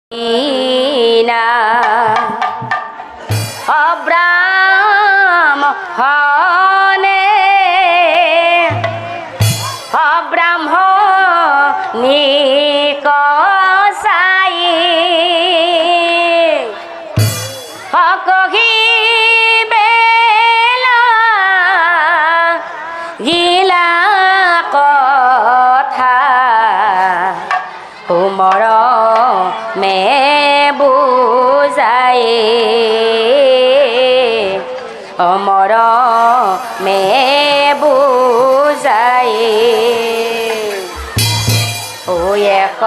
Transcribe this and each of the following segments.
না অব্রাহ্মণে অব্রাহ্মণী কসাই কহিবে গিলা কথা উমর মে বুঝাই অমর মে বুঝাই ও এক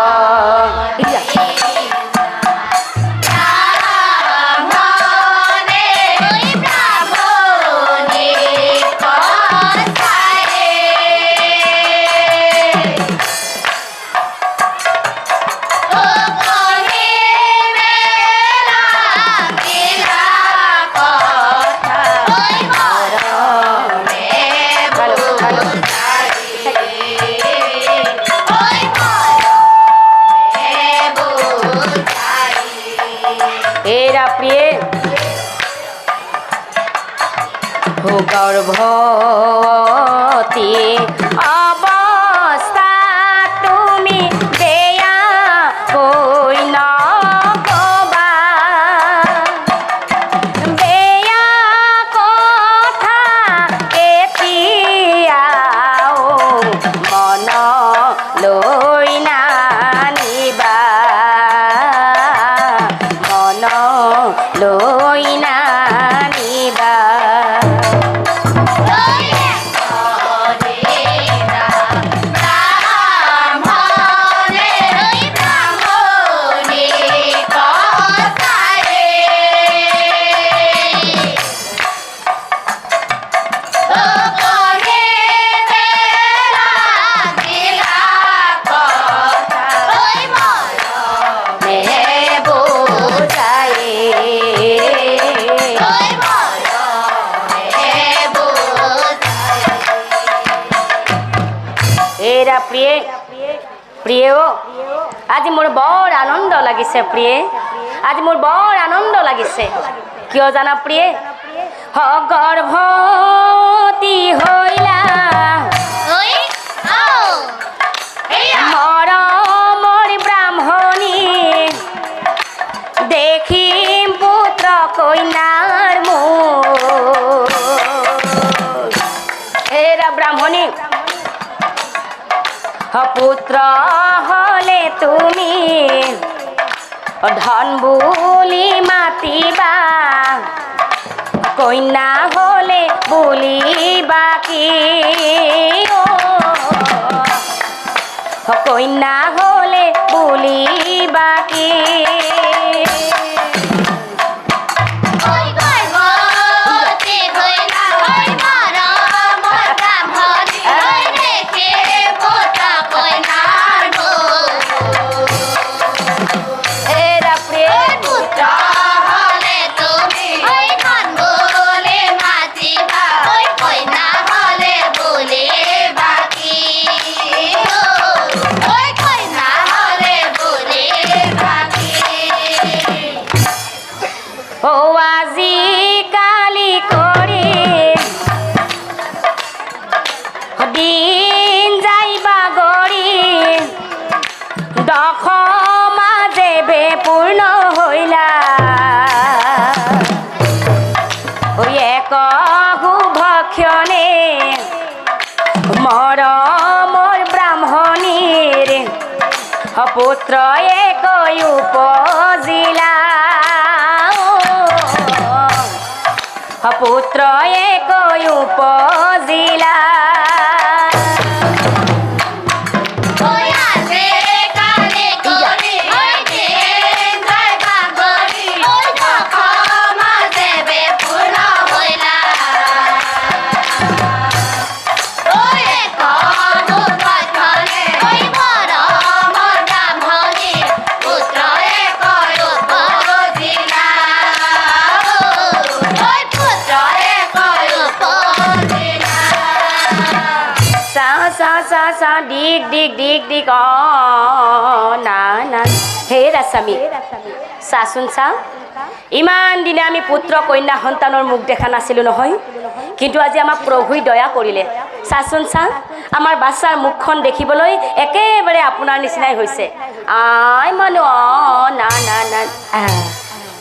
গর্ভবতী অবস্থা তুমি দেয়া কই নবা বেয়া কথা এতিয়াও মন লই না নিবা মন লই না নিবা প্রিয় আজি মোৰ বৰ আনন্দ লাগিছে প্ৰিয়ে আজি মোৰ বৰ আনন্দ লাগিছে কিয় জানা প্ৰিয়ে গৰ্ভৱতী হৈলা মৰমৰ ব্ৰাহ্মণী দেখিম পুত্ৰ কন্যাৰ মুখ এৰা ব্ৰাহ্মণী পুত্র হলে তুমি ধন বুলি মাতিবা কন্যা হলে বুলিবা কি কন্যা হলে বুলিবা কি পূর্ণ হইলা ওই এক ভক্ষণে মরমর ব্রাহ্মণীর পুত্র এক উপজিলা পুত্র এক upazila sa sa sa dig dig dig dig na na হে ৰাস্বামী চাচোন চা ইমান দিনে আমি পুত্ৰ কন্যা সন্তানৰ মুখ দেখা নাছিলোঁ নহয় কিন্তু আজি আমাক প্ৰভুই দয়া কৰিলে চাচোন চা আমাৰ বাচ্চাৰ মুখখন দেখিবলৈ একেবাৰে আপোনাৰ নিচিনাই হৈছে আই মানুহ না না না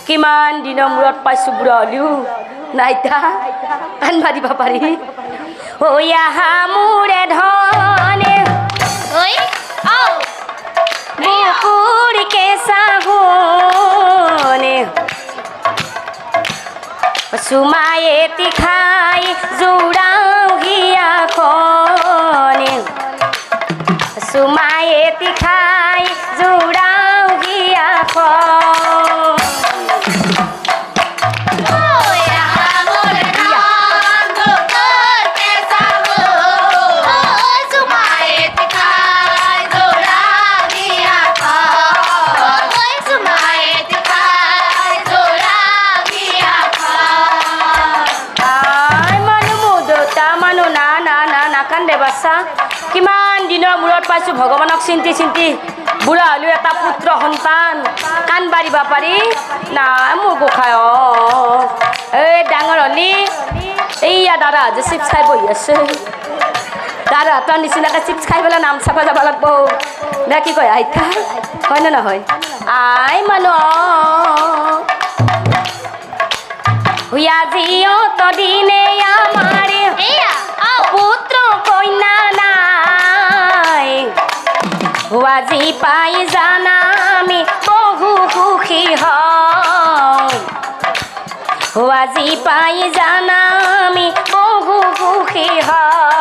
কিমান দিনৰ মূৰত পাইছোঁ বুঢ়া হলিও নাইতা কাণ মাৰিব পাৰি ঐ আহা মোৰে ধনে বুকুৰ কেঁচা সোণে চুমাই এটি খাই জোৰাও হিয়াখনে চুমাই এটি খাই জোৰাও হিয়াখন কিমান দিনৰ মূৰত পাইছোঁ ভগৱানক চিন্তি চিন্তি বুঢ়া হলেও এটা পুত্ৰ সন্তান কাণ বাঢ়িব পাৰি নাই মোৰ গোসাঁই এই ডাঙৰ হলি এইয়া দাদা যে চিপছ খাই বহি আছে দাদাহঁতৰ নিচিনাকৈ চিপছ খাই পেলাই নাম চাব যাব লাগিব নে কি কয় আইতা হয়নে নহয় আই মানুহ আজিও দিনে আমাৰ পুত্ৰ কন্যা নাই আজি পাই জানা আমি বহু সুখী হওঁ আজি পাই জানা আমি বহু সুখী হওঁ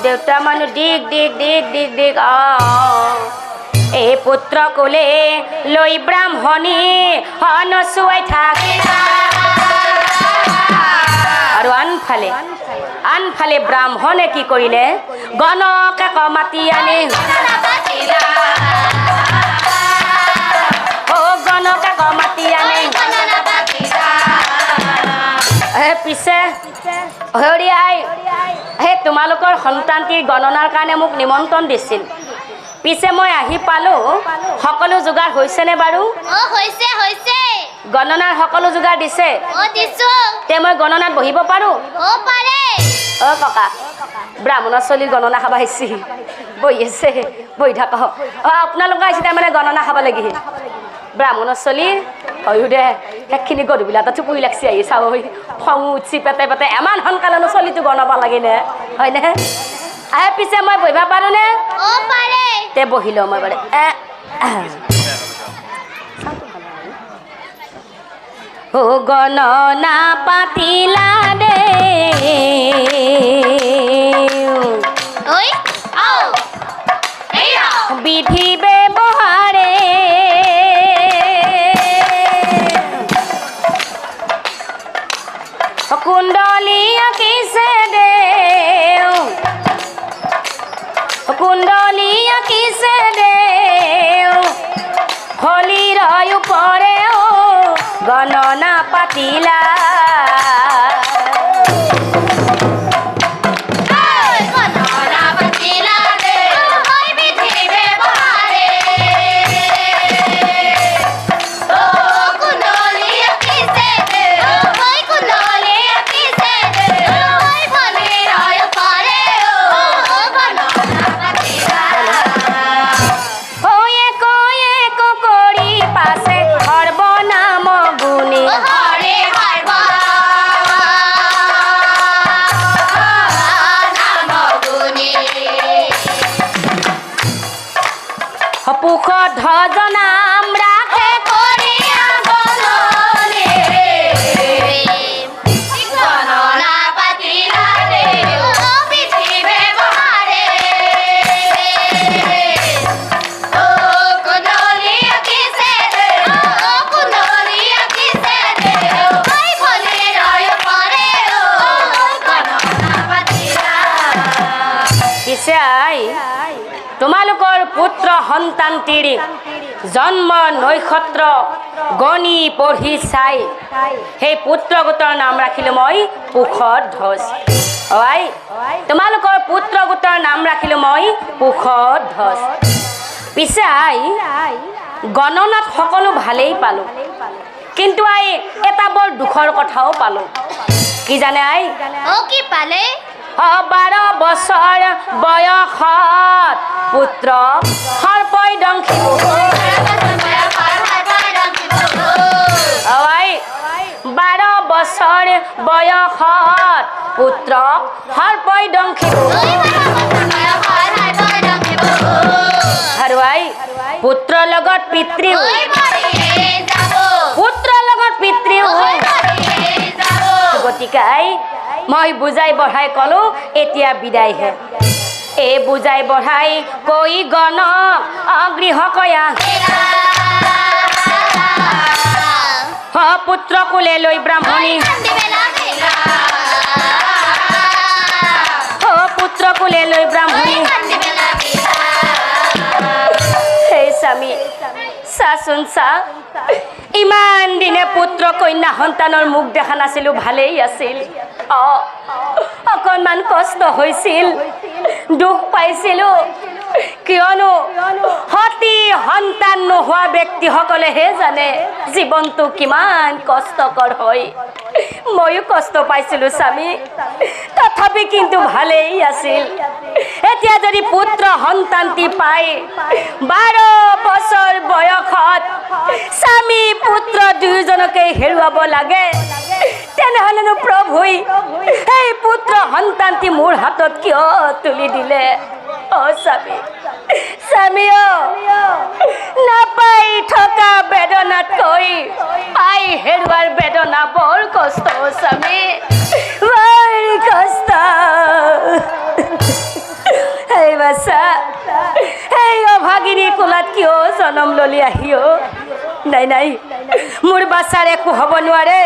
দেউতা মানুহ দিগ দিগ দিগ দিগ দিগ এই পুত্ৰ কোলে লৈ ব্ৰাহ্মণী নচুৱাই থাকে আৰু আনফালে ব্ৰাহ্মণে কি কৰিলে গণকে মাতি আনি গণকে মাতি আনি পিছে হৰিয়াই সেই তোমালোকৰ সন্তানটিৰ গণনাৰ কাৰণে মোক নিমন্ত্ৰণ দিছিল পিছে মই আহি পালোঁ সকলো যোগাৰ হৈছেনে বাৰু গণনাৰ সকলো যোগাৰ দিছে তে মই গণনাত বহিব পাৰোঁ ককা ব্ৰাহ্মণৰ চলিৰ গণনা খাব আহিছে বহি আছে বহি থাকক আপোনালোকে আহিছে তাৰমানে গণনা খাব লাগি ব্ৰাহ্মণৰ চলিৰ হয়ো দে সেইখিনি গধূলি এটা চুপুৰি লাগছি আহি চাব খং উঠছি পেটে পেটে ইমান সোনকালেনো চলিটো বনাব লাগেনে হয়নে আহে পিছে মই বহিব পাৰোঁনে তে বহি লওঁ মই বাৰু গণনা পাতিলা দে বিধি ব্যৱহাৰে কুণ্ডলী আঁকিছে দেও কুণ্ডলী আঁকিছে দেও হলিৰ ওপৰেও গণনা পাতিলা পুত্ৰ সন্তানটিৰ জন্ম নক্ষত্ৰ গণি পঢ়ি চাই সেই পুত্ৰ গোটৰ নাম ৰাখিলোঁ মই পুষধ্বজ। আই তোমালোকৰ পুত্ৰ গোটৰ নাম ৰাখিলোঁ মই পুষধ্বজ। পিছে আই গণনাত সকলো ভালেই পালোঁ, কিন্তু আই এটা বৰ দুখৰ কথাও পালোঁ। কি জানে আই? কি পালে? 12 বছৰ বয়সত পুত্ৰ সৰ্পই দংশিব। আই 12 বছৰ বয়সত পুত্ৰ সৰ্পই দংশিব। আৰু আই পুত্ৰৰ লগত পিতৃও, পুত্ৰৰ লগত পিতৃও। গতিকে আই মই বুজাই বঢ়াই ক'লো এতিয়া বিদায়হে। এই বুজাই বঢ়াই কৈ গণ অগৃহ কয়া পুত্ৰ কুলে লৈ ব্ৰাহ্মণী, পুত্ৰ কুলে লৈ ব্ৰাহ্মণী। সেই স্বামী চাচোন চা, ইমান দিনে পুত্ৰ কন্যা সন্তানৰ মুখ দেখা নাছিলো, ভালেই আছিল। অকণমান কষ্ট হৈছিল, দুখ পাইছিলো, কিয়নো সতী সন্তান নোহোৱা ব্যক্তিসকলেহে জানে জীৱনটো কিমান কষ্টকৰ হয়। ময়ো কষ্ট পাইছিলো স্বামী, তথাপি কিন্তু ভালেই আছিল। এতিয়া যদি পুত্ৰ সন্তানটি পাই 12 বছৰ বয়সত স্বামী পুত্ৰ দুয়োজনকে হেৰুৱাব লাগে, তেনেহ'লেনো প্ৰভুই এই পুত্ৰ সন্তানটি মোৰ হাতত কিয় তুলি দিলে? স্বামী, স্বামী নাপাই থকা বেদনাতকৈ পাই হেৰুৱাৰ বেদনা বৰ কষ্ট স্বামী, বৰ কষ্ট। এই বাচ্চা, এই অভাগিনী কোলাত কিয় জনম ললি আহিও? নাই নাই, মোৰ বাচ্চাৰ একো হ'ব নোৱাৰে।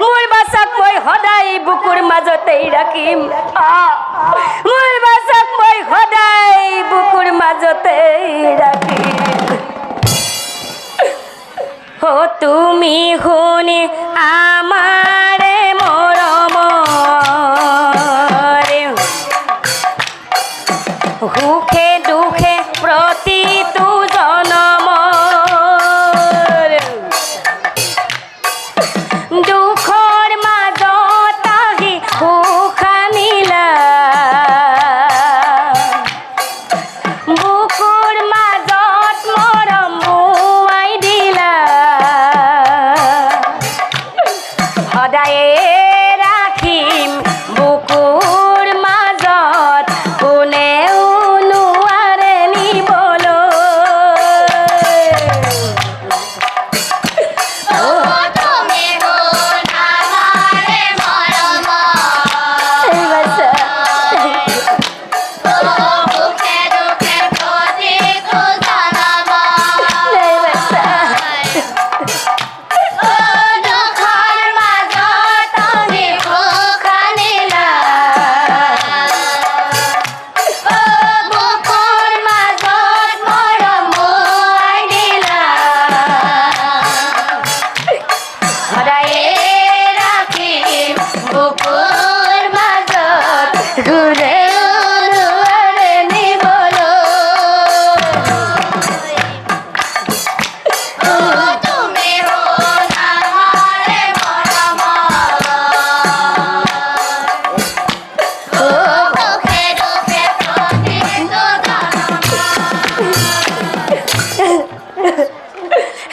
মোৰ বাচ্চাক মই সদায় বুকুৰ মাজতেই ৰাখিম। মোৰ বাচ্চাক মই সদায় বুকুৰ মাজতেই ৰাখিম। তুমি শুনি আমাৰে মৰমৰে সুখে দুখে প্ৰতিটো জনমৰ দুখৰ মাজত আহি সুখ আনিলা, বুকুৰ মাজত মৰম বুৱাই দিলা, সদায়ে ৰাখিম বুকুৰ মাজত, কোনেও নোৱাৰে নিবলৈ।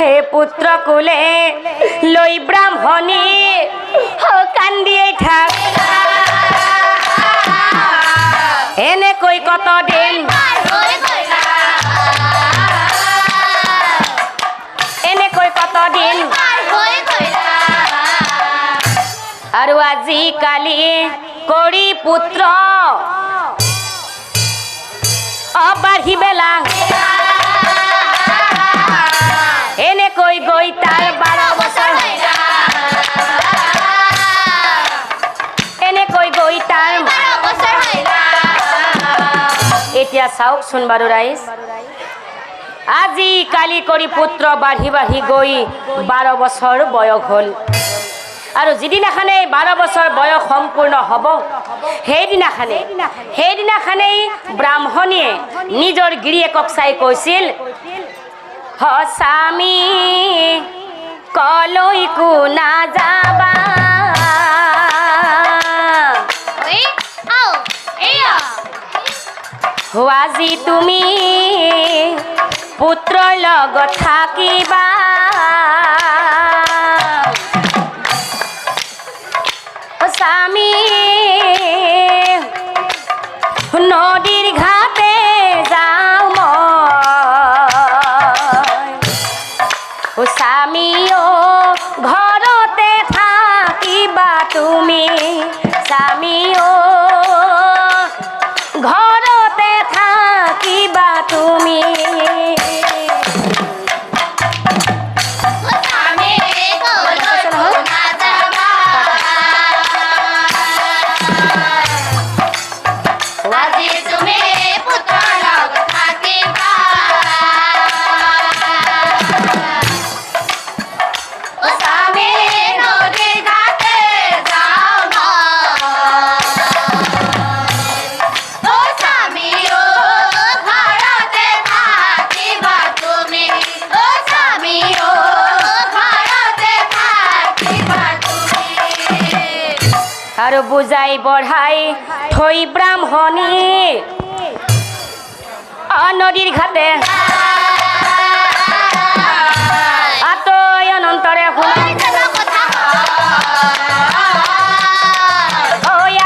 হে পুত্ৰ কুলে লৈ ব্ৰাহ্মণী কান্দিয়ে থাক, এনেকৈ কত দিন, এনেকৈ কত দিন। আৰু আজিকালি কৰি পুত্ৰ বাঢ়ি বেলা, এনেকৈ গৈ তাৰ 12 বছৰ, এনেকৈ গৈ তাৰ 12 বছৰ। এতিয়া চাওকচোন বাৰু ৰাইজ, আজি কালি কৰি পুত্ৰ বাঢ়ি বাঢ়ি গৈ 12 বছৰ বয়স হ'ল আৰু যিদিনাখনে 12 বছৰ বয়স সম্পূৰ্ণ হ'ব সেইদিনাখনেই ব্ৰাহ্মণীয়ে নিজৰ গিৰিয়েকক চাই কৈছিল স্বামী কলৈকো নাযাবা আজি তুমি পুত্ৰৰ লগত থাকিবা স্বামী নদীৰ ঘাটে যাওঁ মই স্বামী ঘৰতে থাকিবা তুমি স্বামী ঘৰতে থাকিবা তুমি আৰু বুজাই বঢ়াই থৈ ব্ৰাহ্মণী নদীৰ ঘাটে আতৈ অনন্তৰে শুনাই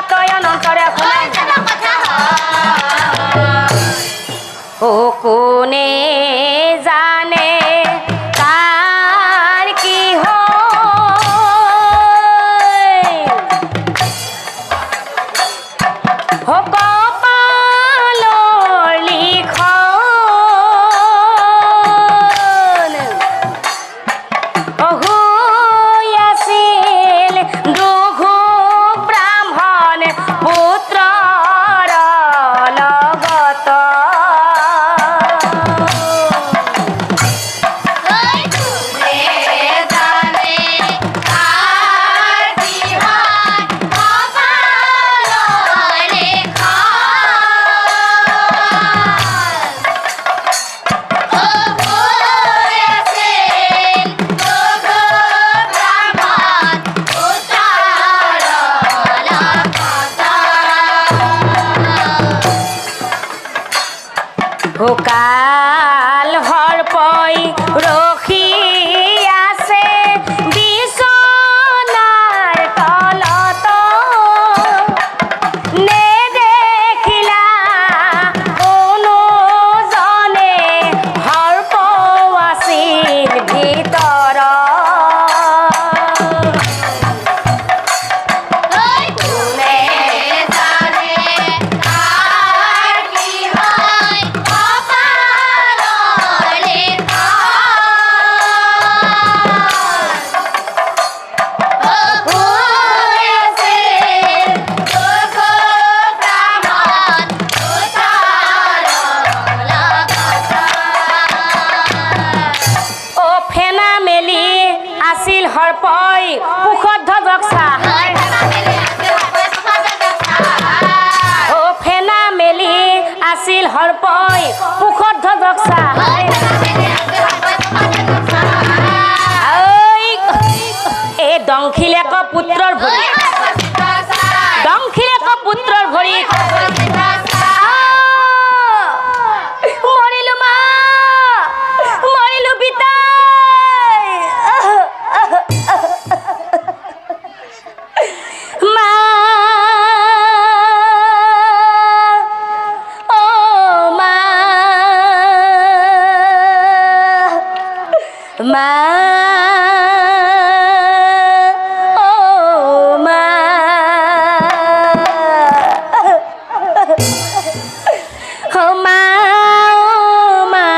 আতৈ অনন্তৰে শুনাই কোনে জানে কাল হৰপই ৰখি আছে বিছনাৰ তলত নেদেখিলা কোনোজনে হৰপ আছিল ভিতৰত হৰপই পুখত ধ্বজক চাহাই ফেনা মেলি আছিল হৰপই পুখত ধ্বজক চাহাই এই দংখিলেক পুত্ৰৰ ভৰি দংখিলেক পুত্ৰৰ ভৰি মৰিলো মা মৰিলো পিতা মা ও মা ও মা ও মা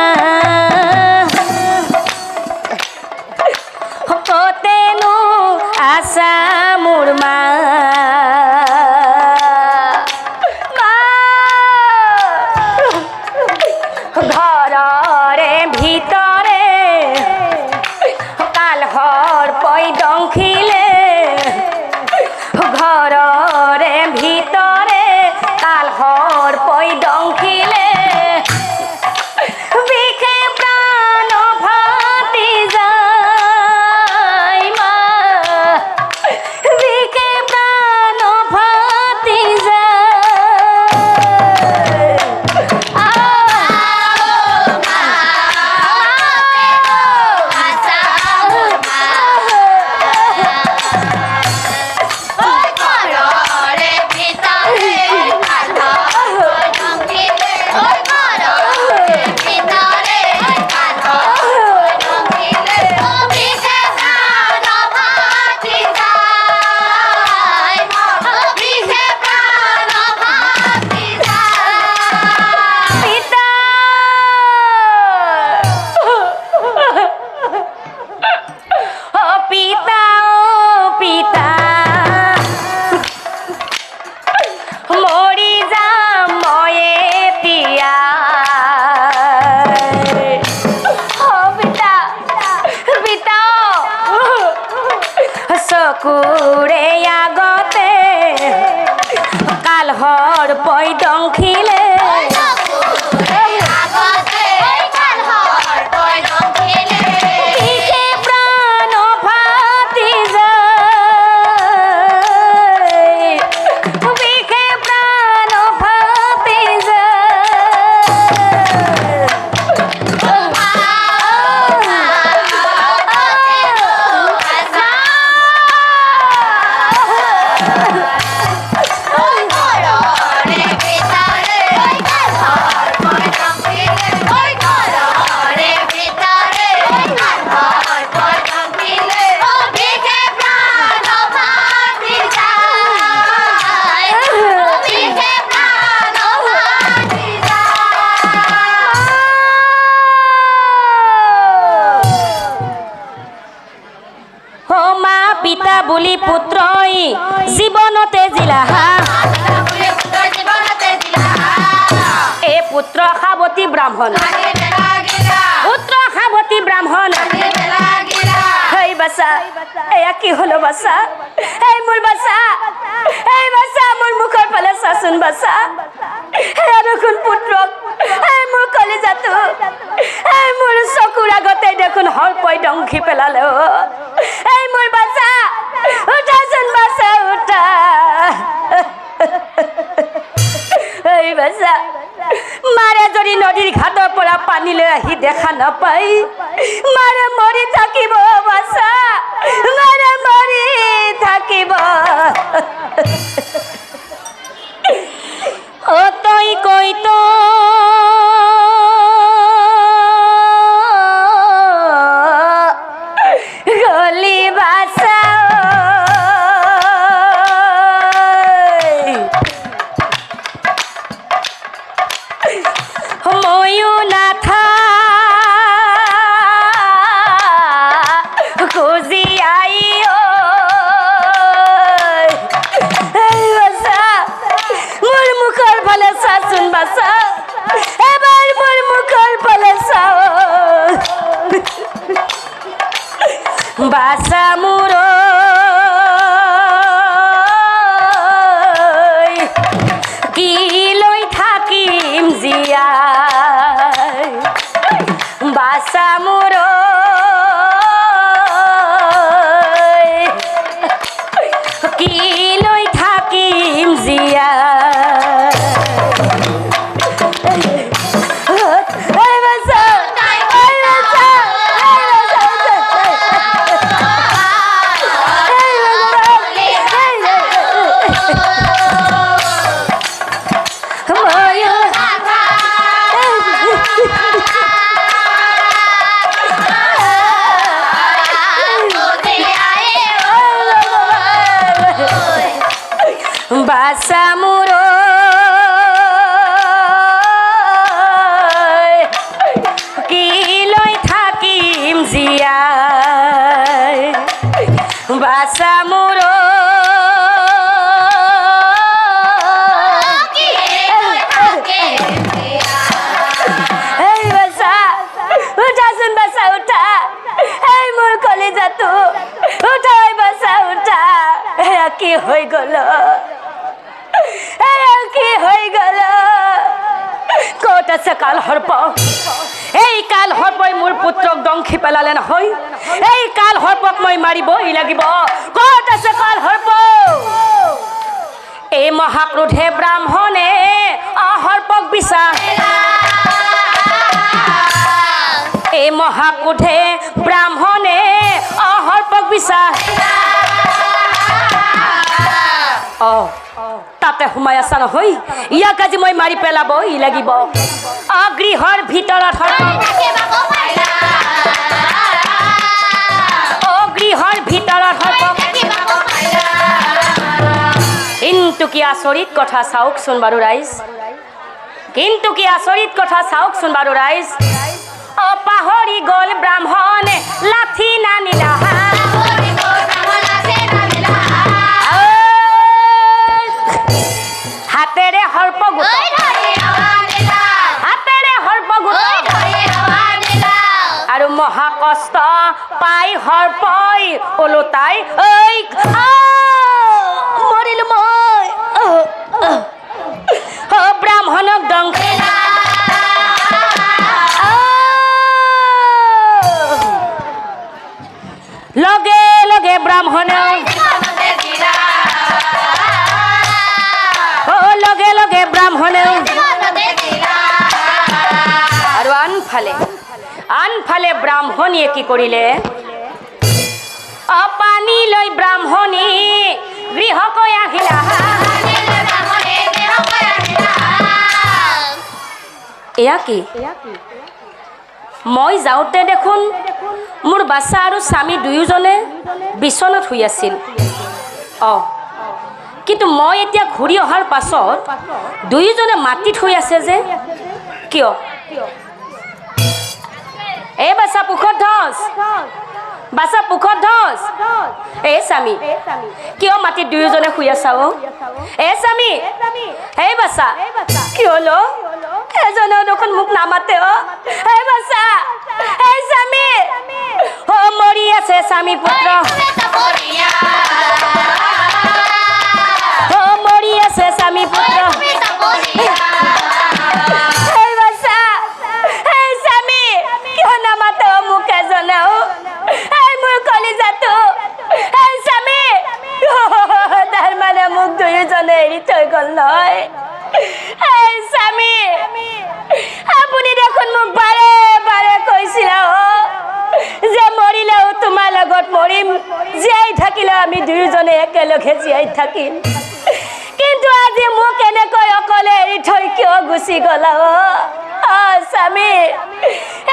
কতেনো আশা মোৰ মা ঘৰৰে চকুৰে আগতে কালহৰ পৈদংখিলে পিতা বুলি পুত্ৰই জীৱনতে জিলাহা এই পুত্ৰ সাৱতী ব্ৰাহ্মণ পুত্ৰ সাৱতী ব্ৰাহ্মণ এই বাছা এয়া কি হলো বাছা এই মোৰ বাছা এই বাছা মোৰ মুখৰ ফালে চাচোন বাছা এয়া দেখোন পুত্ৰক এই মোৰ কলিজাটো এই মোৰ চকুৰ আগতে দেখোন হৰপৈ দংখি পেলালে এই মোৰ বাছা উঠাচোন বাছা উঠা এই বাছা মাৰে যদি নদীৰ ঘাটৰ পৰা পানীলৈ আহি দেখা নাপাই মাৰে মৰি থাকিব বাছা মাৰে মৰি থাকিব অ তই কৈ তো গলি বাছা ময়ো নাথা খুজি আই মোৰ মুখৰ ফালে চাচোন বাছা এবাৰ মোৰ মুখৰ ফালে চাও বাছা মোৰ কি লৈ থাকিম জীয়াই বাছা মোৰ কি লৈ থাকিম জীয়াই বাছা মোৰ কি লৈ থাকিম জীয়াই বাছা মোৰ এই বাছা উঠাচোন বাছা উঠা এই মোৰ কলিজাটো উঠা বাছা উঠা এয়া কি হৈ গ'ল কি হৈ গ'ল ক'ত আছে কাল সৰ্প এই কাল সৰ্পই মোৰ পুত্ৰক দংখি পেলালে নহয় এই কাল সৰ্পক মই মাৰিবই লাগিব ক'ত আছে কাল সৰ্প এই মহাক্ৰোধে ব্ৰাহ্মণে সৰ্পক বিচা এই মহাক্ৰোধে ব্ৰাহ্মণে সৰ্পক বিচা তাতে সোমাই আছা নহয় ইয়াক আজি মই মাৰি পেলাবই লাগিব গৃহৰ ভিতৰত গৃহৰ ভিতৰত কিন্তু কি আচৰিত কথা চাওকচোন বাৰু ৰাইজ কিন্তু কি আচৰিত কথা চাওকচোন বাৰু ৰাইজ পাহৰি গ'ল ব্ৰাহ্মণে লাঠি নানিলা হাতেৰে সৰ্প আৰু মহা কষ্ট পাই হৰ পই ওলোটাই ঐ মৰিলো মই ব্ৰাহ্মণক দংশে লগে লগে ব্ৰাহ্মণে লগে লগে ব্ৰাহ্মণে আৰু আনফালে ব্ৰাহ্মণীয়ে কি কৰিলে পানী লৈ ব্ৰাহ্মণী গৃহকৈ আহিলা এয়া কি মই যাওঁতে দেখোন মোৰ বাচ্চা আৰু স্বামী দুয়োজনে বিচনাত শুই আছিল কিন্তু মই এতিয়া ঘূৰি অহাৰ পাছত দুয়োজনে মাটিত শুই আছে যে কিয় এই বাচ্চা পুখত ধস এই স্বামী কিয় মাটিত দুয়োজনে শুই আছা এই স্বামী এই বাচ্চা কি হলো এজনেও দেখোন মোক নামাতে এই বাচ্চা এই স্বামী মৰি আছে স্বামী পুত্ৰ মৰি আছে স্বামী পুত্ৰ এই বাচ্চা এই স্বামী কিয় নামাতে মোক এজনেও এই মোৰ কলিজাটো এই স্বামী তাৰ মানে মোক দুয়োজনে এৰি থৈ গ'ল নহয় এই স্বামী আপুনি দেখোন মোক বাৰে বাৰে কৈছিল যে মৰিলেও তোমাৰ লগত মৰিম জীয়াই থাকিলে আমি দুয়োজনে একেলগে জীয়াই থাকিম কিন্তু আজি মোক এনেকৈ অকলে এৰি থৈ কিয় গুচি গ'লা স্বামী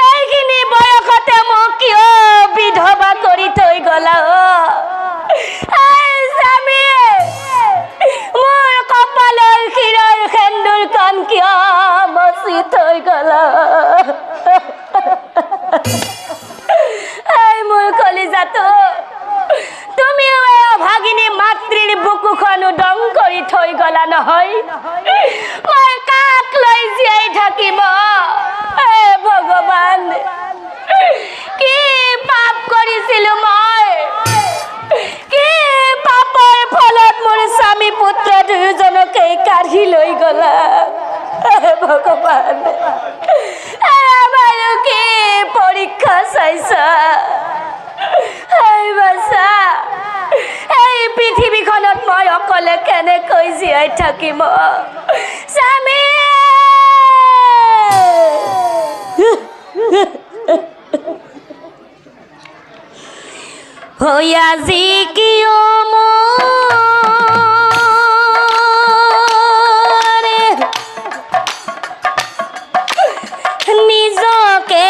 এইখিনি বয়সতে মোক কিয় বিধৱা কৰি থৈ গ'লা স্বামী মোৰ কপালৰ শিৰৰ সেন্দুৰখন কিয় মচি থৈ গ'লা মোৰ কলিজাটো তুমিও এই অভাগিনী মাতৃৰ বুকুখন উদং কৰি থৈ গ'লা নহয় মই কাক লৈ জীয়াই থাকিম ভগৱান কি পাপ কৰিছিলো মই কি পাপৰ ফলত মোৰ স্বামী পুত্ৰ দুয়োজনকে কাঢ়ি লৈ গ'লা ভগৱান আমাৰো কি পৰীক্ষা চাইছা এই পৃথিৱীখনত মই অকলে কেনেকৈ জীয়াই থাকিম স্বামী আজি কিয় নিজকে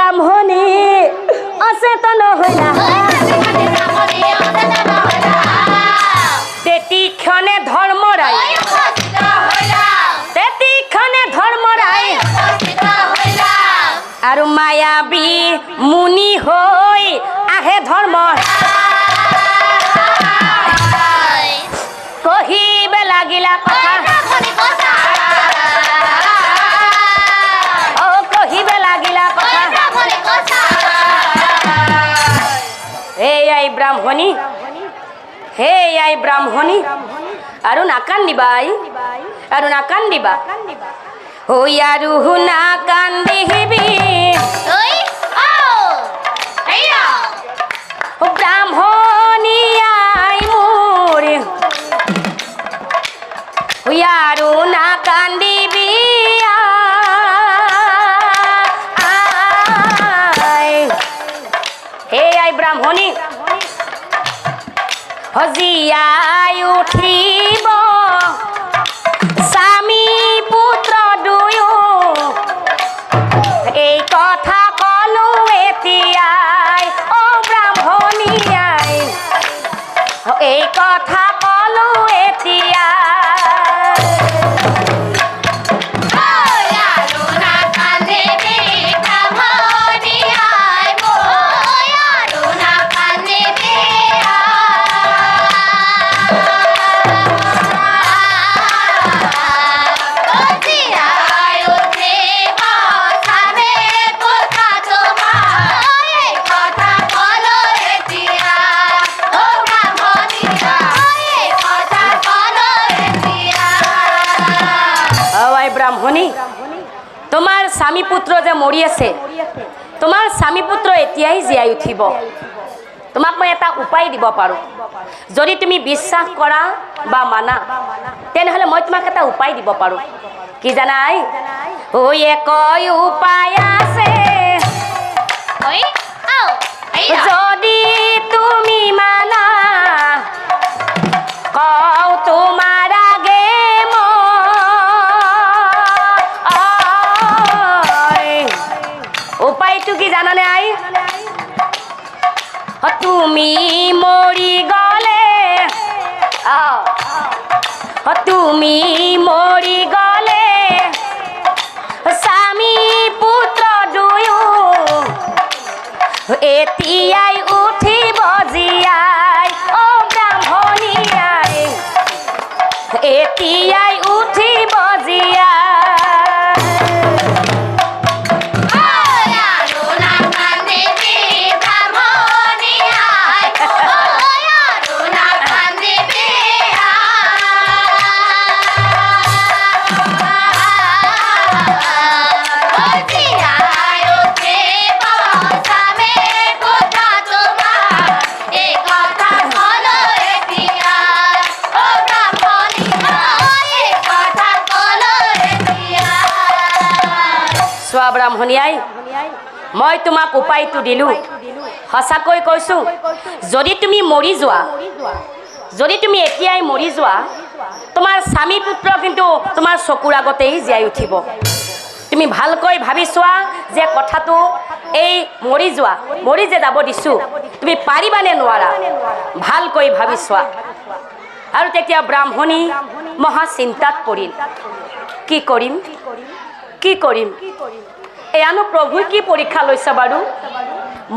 ব্ৰাহ্মণী অচেতন হইলা তেতিক্ষণে ধৰ্মৰাই আৰু মায়াবী মুনি হৈ আহে ধৰ্ম কহিবে লাগিলা কথা কহিবে লাগিলা কথা এই ব্ৰাহ্মণী এই ব্ৰাহ্মণী আৰু নাকান্দিবা আৰু নাকান্দিবা হই আৰু নাকান্দিবি ব্ৰাহ্মণী আই মোৰ হই আৰু নাকান্দিবি এই ব্ৰাহ্মণী হজিয়াই উঠিব স্বামী পুত্ৰ দুয়ো এই কথা কলো এতিয়াই অ ব্ৰাহ্মণী আই এই কথা কলো এতিয়া ব্ৰাহ্মণী তোমাৰ স্বামী পুত্ৰ যে মৰি আছে তোমাৰ স্বামী পুত্ৰ এতিয়াই জীয়াই উঠিব তোমাক মই এটা উপায় দিব পাৰোঁ যদি তুমি বিশ্বাস কৰা বা মানা তেনেহ'লে মই তোমাক এটা উপায় দিব পাৰোঁ কি জানাই ঐ একই উপায় আছে যদি তুমি মানা কও তোমাৰ আগে উপায়টো কি জানানে আই তুমি মৰি গলে তুমি মৰি গলে স্বামী পুত্ৰ দুয়ো এতিয়াই উঠিব জীয়াই অ ব্ৰাহ্মণী আই এতিয়াই উঠিব জীয়াই ব্ৰাহ্মণী আই মই তোমাক উপায়টো দিলোঁ সঁচাকৈ কৈছোঁ যদি তুমি মৰি যোৱা যদি তুমি এতিয়াই মৰি যোৱা তোমাৰ স্বামী পুত্ৰ কিন্তু তোমাৰ চকুৰ আগতেই জীয়াই উঠিব তুমি ভালকৈ ভাবি চোৱা যে কথাটো এই মৰি যে যাব দিছোঁ তুমি পাৰিবানে নোৱাৰা ভালকৈ ভাবি চোৱা আৰু তেতিয়া ব্ৰাহ্মণী মহা চিন্তাত পৰিল কি কৰিম কি কৰিম এয়ানো প্ৰভুই কি পৰীক্ষা লৈছে বাৰু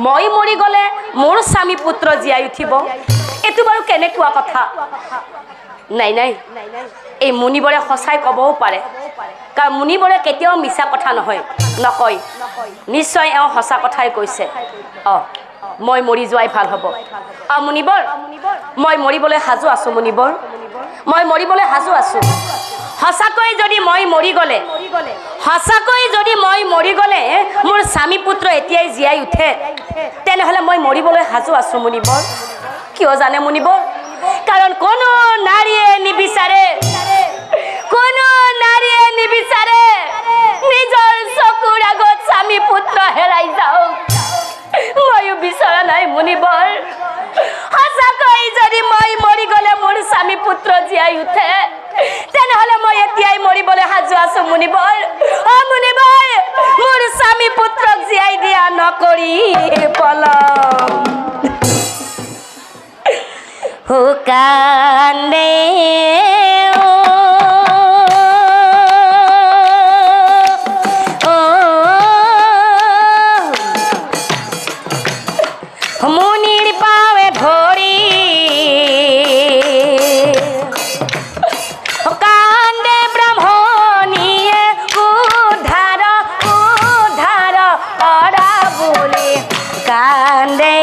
মই মৰি গ'লে মোৰ স্বামী পুত্ৰ জীয়াই উঠিব এইটো বাৰু কেনেকুৱা কথা নাই নাই এই মুনিবৰে সঁচাই ক'বও পাৰে কাৰণ মুনিবৰে কেতিয়াও মিছা কথা নকয় নিশ্চয় এওঁ সঁচা কথাই কৈছে মই মৰি যোৱাই ভাল হ'ব মুনিবৰ মই মৰিবলৈ সাজু আছোঁ মুনিবৰ মই মৰিবলৈ সাজু আছোঁ সঁচাকৈ যদি মই মৰি গ'লে মোৰ স্বামী পুত্ৰ এতিয়াই জীয়াই উঠে তেনেহ'লে মই মৰিবলৈ সাজু আছোঁ মুনিবৰ কিয় জানে মুনিবৰ কাৰণ কোনো নাৰীয়ে নিবিচাৰে নিজৰ চকুৰ আগত স্বামী পুত্ৰ হেৰাই যাওক ময়ো বিচৰা নাই মুনিবৰ সঁচাকৈ যদি মই মৰি গ'লে মোৰ স্বামী পুত্ৰ জীয়াই উঠে তেনেহ'লে মই এতিয়াই মৰিবলৈ সাজু আছোঁ মুনিবৰ মুনিবৰ মোৰ স্বামী পুত্ৰক জীয়াই দিয়া ন করি পলম হো কান্দে মুনির পাবে ধরি কান্দে ব্রাহ্মণিয়ে উদ্ধার উদ্ধার করা বলে কান্দে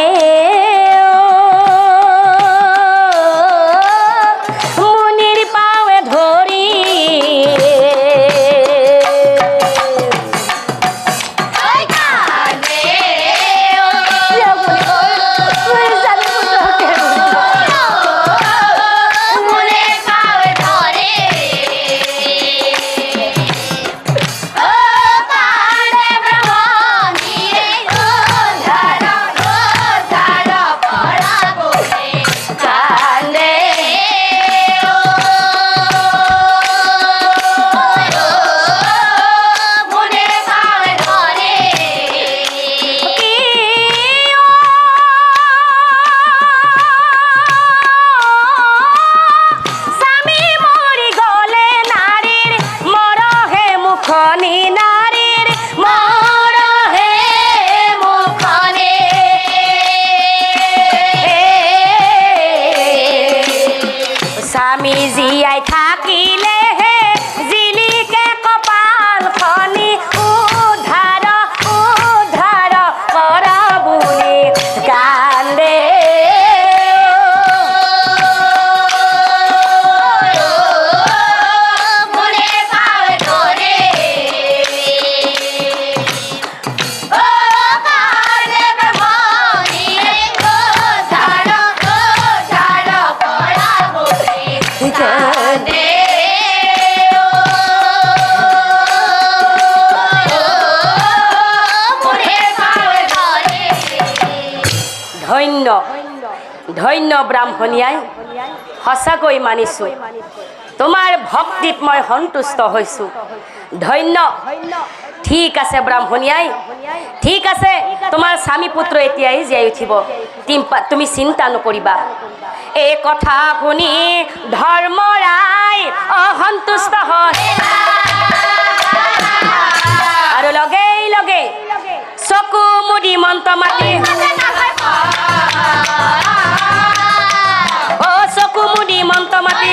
মুনির পাবে ধরি স্বামী জিয়াই থাকিলে হে জিলিকে কপাল খনি উদ্ধার উদ্ধার করা বুলি কান্দে ধন্য ধন্য ব্ৰাহ্মণীয়াই সঁচাকৈ মানিছোঁ তোমাৰ ভক্তিত মই সন্তুষ্ট হৈছোঁ ধন্য ঠিক আছে ব্ৰাহ্মণীয়াই ঠিক আছে তোমাৰ স্বামী পুত্ৰ এতিয়াই জীয়াই উঠিব তুমি চিন্তা নকৰিবা এই কথা শুনি ধৰ্মৰাই অসন্তুষ্ট হয় আৰু লগে লগে চকু মুদি মন্ত্ৰ মাতি চকু মুদি মন্ত্ৰ মাতি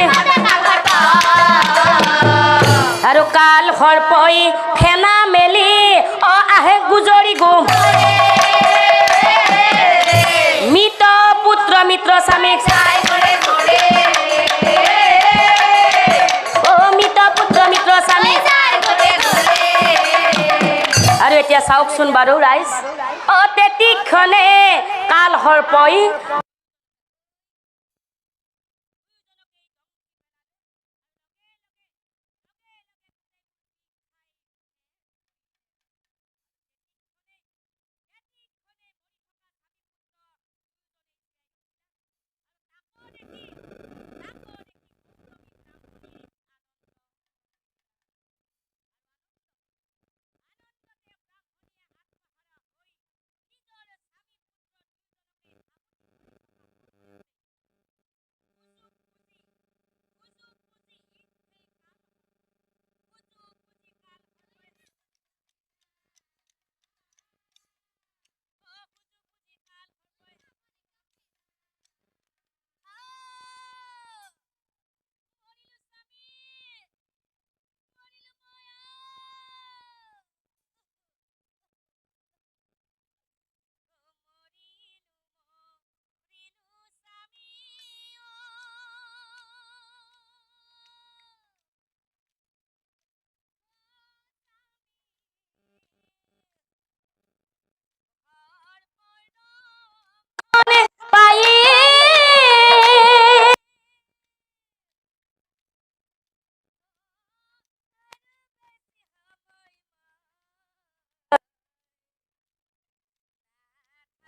আৰু কাল সৰ্পই ফেনা মেলি আহে গুজৰি গো মৃত পুত্ৰ মিত্ৰ স্বামীক মৃত পুত্ৰ মিত্ৰ স্বামী আৰু এতিয়া চাওকচোন বাৰু ৰাইজ তেতিক্ষণে কাল সৰ্পই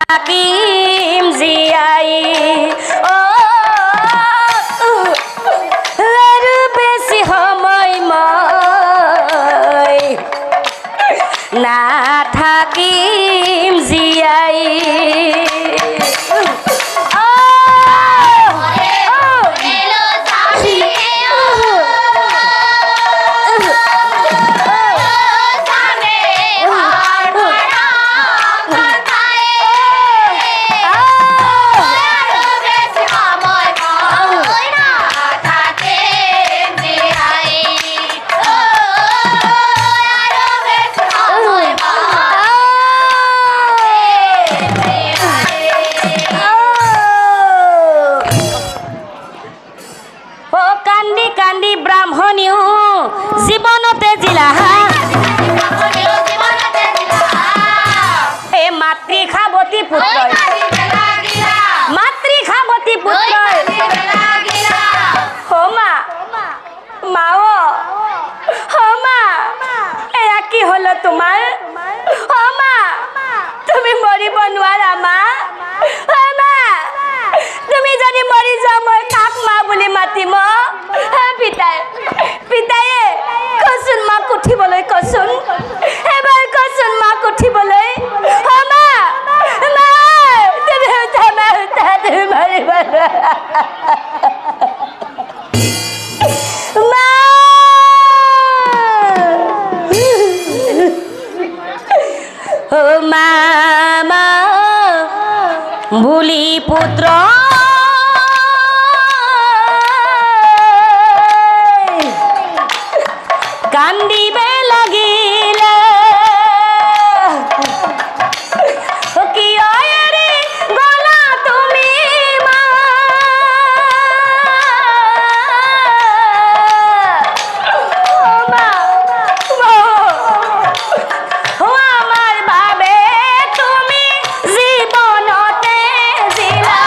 হাকিম জিয়াই আৰু বেছি সময় মই নাথ থাকিম জীয়াই জীবনতে জিলা এ মাতৃখাবতী পুত্র মাতৃখাবতী পুত্র হো মা মাও হো মা এয়া কি হলো তোমার হো মা তুমি মরিব নোৱাৰা মা হো মা তুমি যদি মৰি যাও মই কাক মা বুলি মাতিম পিতাই পিতায়ে কচোন মাক উঠিবলৈ কচোন এবাৰ কচোন মাক উঠিবলৈ মা মা তুমি উঠা মা উঠা তুমি মাৰিব মা ও মা মা বুলি পুত্ৰ কান্দিবে লাগিলে কিয় এৰি গলা তুমি মা আমাৰ বাবে তুমি জীৱনতে জিলা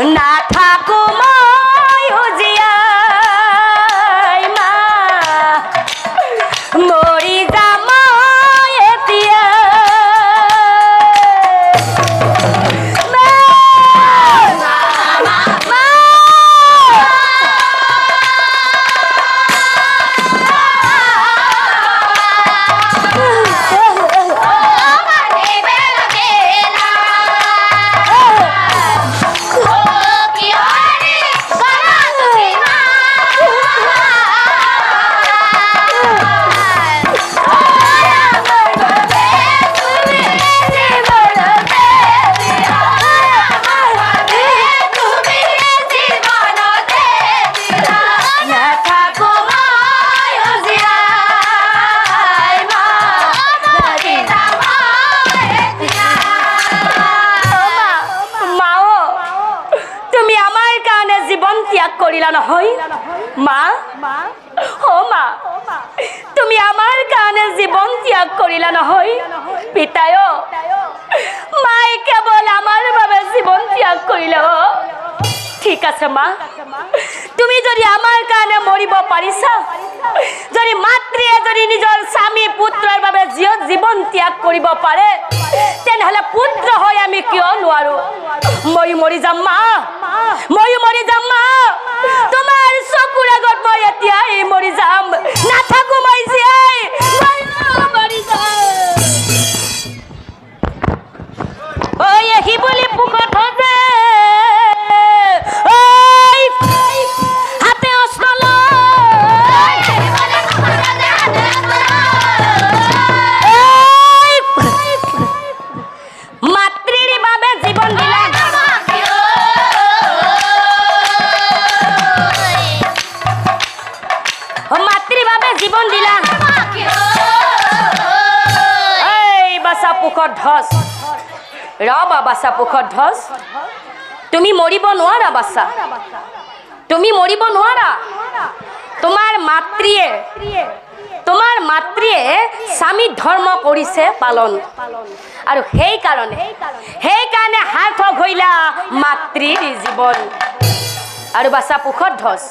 নাথাকো মই জীয়াই মা মৰি যাম মই এতিয়া কৰিলা নহয় মা ও মা তুমি আমাৰ কাৰণে জীৱন ত্যাগ কৰিলা নহয় পিতায় মাই কেৱল আমাৰ বাবে জীৱন ত্যাগ কৰিলা ঠিক আছে মা তুমি যদি আমাৰ কাৰণে মৰিব পাৰিছা যদি মাতৃয়ে যদি নিজৰ স্বামী পুত্ৰৰ বাবে জীৱন ত্যাগ কৰিব পাৰে তেনেহলে পুত্ৰ হৈ আমি কিয় নোৱাৰো মই মৰি যাম মা মই মৰি যাম মা তোমাৰ চকুৰ আগত মই এতিয়াই মৰি যাম নাথাকো মই জীয়াই মই মৰি যাম ঐ এহি বুলি পুকত হবে হাতে অস্ত্ৰ মাতৃৰ বাবে জীৱন দিলা মাতৃভাৱে জীৱন দিলা এই বাছা পুখৰ ধ্বজ ৰবা বাছা পুখৰ ধ্বজ তুমি মৰিব নোৱাৰা বাছা তুমি মৰিব নোৱাৰা তোমাৰ মাতৃয়ে স্বামী ধৰ্ম কৰিছে পালন আৰু সেইকাৰণে সাৰ্থক হইলা মাতৃৰ জীৱন আৰু বাছা পুখৰ ধ্বজ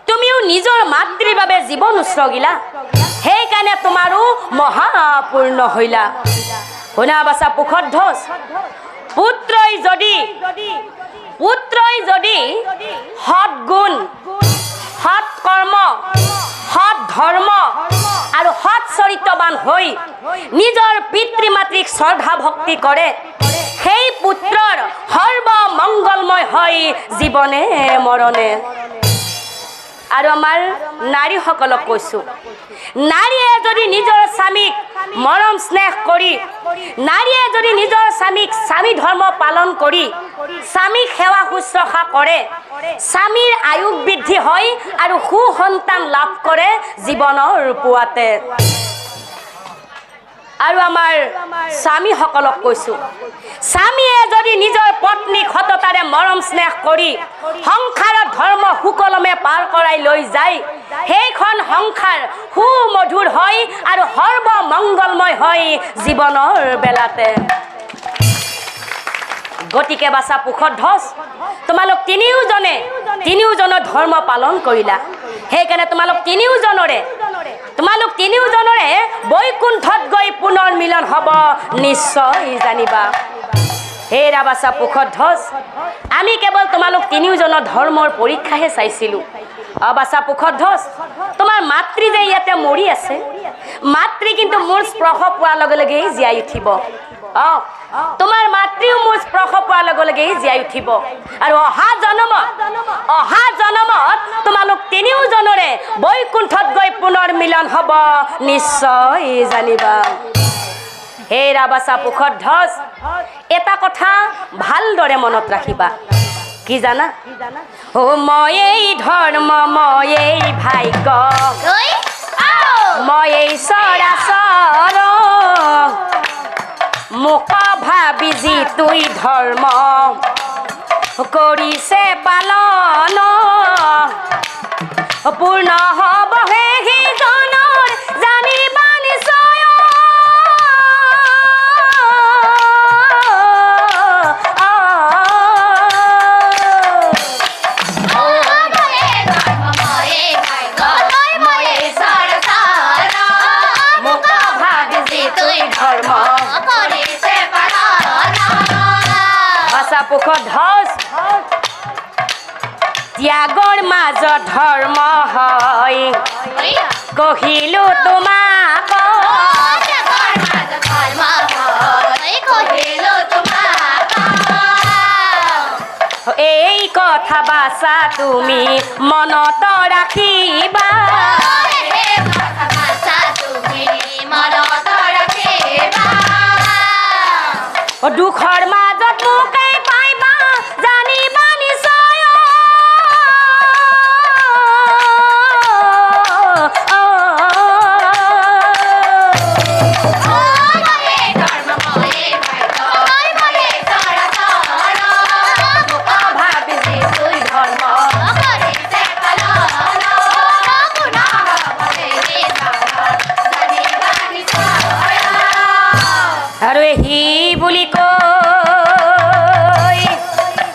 তুমিও নিজৰ মাতৃৰ বাবে জীৱন উৎসৰ্গিলা সেইকাৰণে তোমাৰো মহাপূৰ্ণ হইলা শুনা বাছা পুখধ্বজ পুত্ৰই যদি সৎগুণ সৎ কৰ্ম সৎ ধৰ্ম আৰু সৎ চৰিত্ৰবান হৈ নিজৰ পিতৃ মাতৃক শ্ৰদ্ধা ভক্তি কৰে সেই পুত্ৰৰ সৰ্বমংগলময় হয় জীৱনে মৰণে আৰু আমাৰ নাৰীসকলক কৈছো নাৰীয়ে যদি নিজৰ স্বামীক মৰম স্নেহ কৰি নাৰীয়ে যদি নিজৰ স্বামীক স্বামী ধৰ্ম পালন কৰি স্বামীক সেৱা শুশ্ৰূষা কৰে স্বামীৰ আয়ুস বৃদ্ধি হয় আৰু সুসন্তান লাভ কৰে জীৱনৰ পুৱাতে আৰু আমাৰ স্বামীসকলক কৈছো স্বামীয়ে যদি নিজৰ পত্নীক সততাৰে মৰম স্নেহ কৰি সংসাৰৰ ধৰ্ম সুকলমে পাৰ কৰাই লৈ যায় সেইখন সংসাৰ সুমধুৰ হয় আৰু সৰ্বমংগলময় হয় জীৱনৰ বেলাতে গতিকে বাছা পুখধ্বজ তোমালোক তিনিওজনে ধৰ্ম পালন কৰিলা সেইকাৰণে তোমালোক তিনিওজনৰে বৈকুণ্ঠত গৈ পুনৰ মিলন হ'ব নিশ্চয় জানিবা হে ৰাবাছা পুখধ্বজ আমি কেৱল তোমালোক তিনিওজনৰ ধৰ্মৰ পৰীক্ষাহে চাইছিলোঁ বাছা পুখধ্বজ তোমাৰ মাতৃ যে ইয়াতে মৰি আছে মাতৃ কিন্তু মোৰ স্পৰ্শ পোৱাৰ লগে লগেই জীয়াই উঠিব তোমাৰ মাতৃও মোৰ স্পৰ্শ পোৱাৰ লগে লগেই জীয়াই উঠিব আৰু অহা জনমত তোমালোক তিনিওজনৰে বৈকুণ্ঠত গৈ পুনৰ মিলন হ'ব নিশ্চয় জানিবা হে ৰাবাছা পুখধ্বজ এটা কথা ভালদৰে মনত ৰাখিবা কি জানা মই এই ধৰ্ম মই এই ভাগ্য মই এই চৰাচৰ মোক ভাবি যিটোই ধৰ্ম কৰিছে পালন পূৰ্ণ হ'বহে সিজনৰ জানিবা নিশ্চয় পুখধ্বজ ত্যাগৰ মাজত ধৰ্ম হয় কহিলো তোমাক এই কথা বাছা তুমি মনত ৰাখিবা দুখৰ মাজত মোকেই পাইবা জানিবা নিশ্চয় আৰু হি বুলি কৈ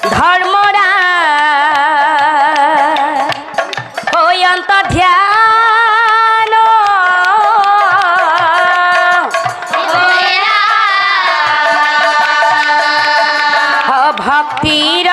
ধৰ্মৰা হৈ অন্ত ধ্যান ভক্তিৰ